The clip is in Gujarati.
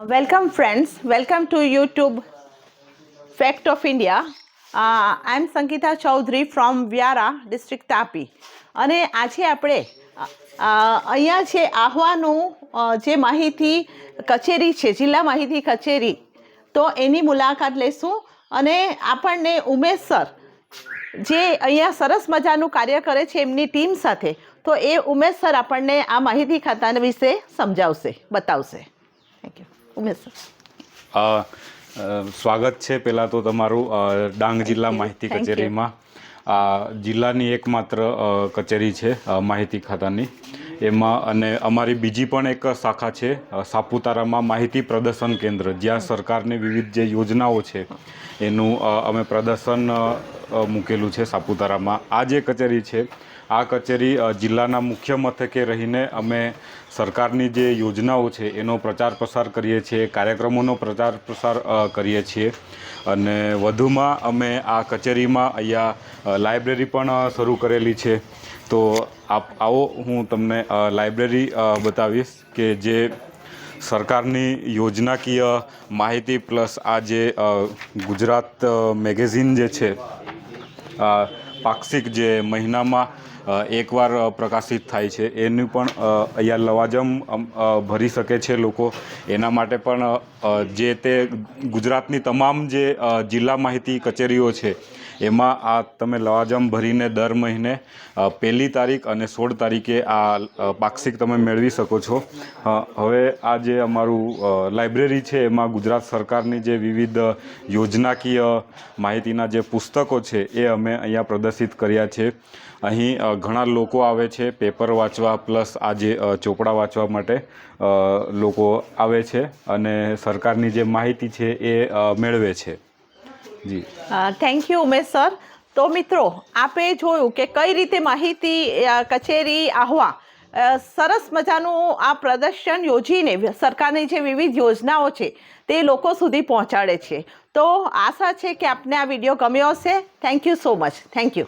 Welcome friends, welcome to YouTube Fact of India. I am Sangeeta Chaudhary from Viara, district Tapi. અને આજે આપણે અહીંયા છે આહવાનું જે માહિતી કચેરી છે, જિલ્લા માહિતી કચેરી, તો એની મુલાકાત લેશું અને આપણને ઉમેશ સર જે અહીંયા સરસ મજાનું કાર્ય કરે છે એમની ટીમ સાથે, તો એ ઉમેશ સર આપણને આ માહિતી ખાતા વિશે સમજાવશે, બતાવશે. Thank you. ઉમેશ સર, સ્વાગત છે પહેલાં તો તમારું ડાંગ જિલ્લા માહિતી કચેરીમાં. જિલ્લાની એકમાત્ર કચેરી છે માહિતી ખાતાની એમાં, અને અમારી બીજી પણ એક શાખા છે સાપુતારામાં માહિતી પ્રદર્શન કેન્દ્ર, જ્યાં સરકારની વિવિધ જે યોજનાઓ છે એનું અમે પ્રદર્શન મૂકેલું છે સાપુતારામાં. આ જે કચેરી છે, આ કચેરી જિલ્લાના મુખ્ય મથકે રહીને અમે સરકારની જે યોજનાઓ છે એનો પ્રચાર પ્રસાર કરીએ છીએ, કાર્યક્રમોનો પ્રચાર પ્રસાર કરીએ છીએ. અને વધુમાં અમે આ કચેરીમાં અહીંયા લાઇબ્રેરી પણ શરૂ કરેલી છે. તો આવો હું તમને લાઇબ્રેરી બતાવીશ કે જે સરકારની યોજનાકીય માહિતી પ્લસ આ જે ગુજરાત મેગેઝિન જે છે, પાક્ષિક જે મહિનામાં એકવાર પ્રકાશિત થાય છે, એનું પણ અહીંયા લવાજમ ભરી શકે છે લોકો. એના માટે પણ જે તે ગુજરાતની તમામ જે જિલ્લા માહિતી કચેરીઓ છે એમાં આ તમે લવાજમ ભરીને દર મહિને 1લી તારીખ અને 16 તારીખે આ પાક્ષિક તમે મેળવી શકો છો. હવે આ જે અમારું લાઇબ્રેરી છે એમાં ગુજરાત સરકારની જે વિવિધ યોજનાકીય માહિતીના જે પુસ્તકો છે એ અમે અહીંયા પ્રદર્શિત કર્યા છે. અહીં ઘણા લોકો આવે છે પેપર વાંચવા પ્લસ આ જે ચોપડા વાંચવા માટે લોકો આવે છે અને સરકારની જે માહિતી છે એ મેળવે છે. જી, થેન્ક યુ ઉમેશ સર. તો મિત્રો, આપે જોયું કે કઈ રીતે માહિતી કચેરી આહવા સરસ મજાનું આ પ્રદર્શન યોજીને સરકારની જે વિવિધ યોજનાઓ છે તે લોકો સુધી પહોંચાડે છે. તો આશા છે કે આપને આ વિડીયો ગમ્યો હશે. Thank you so much. Thank you.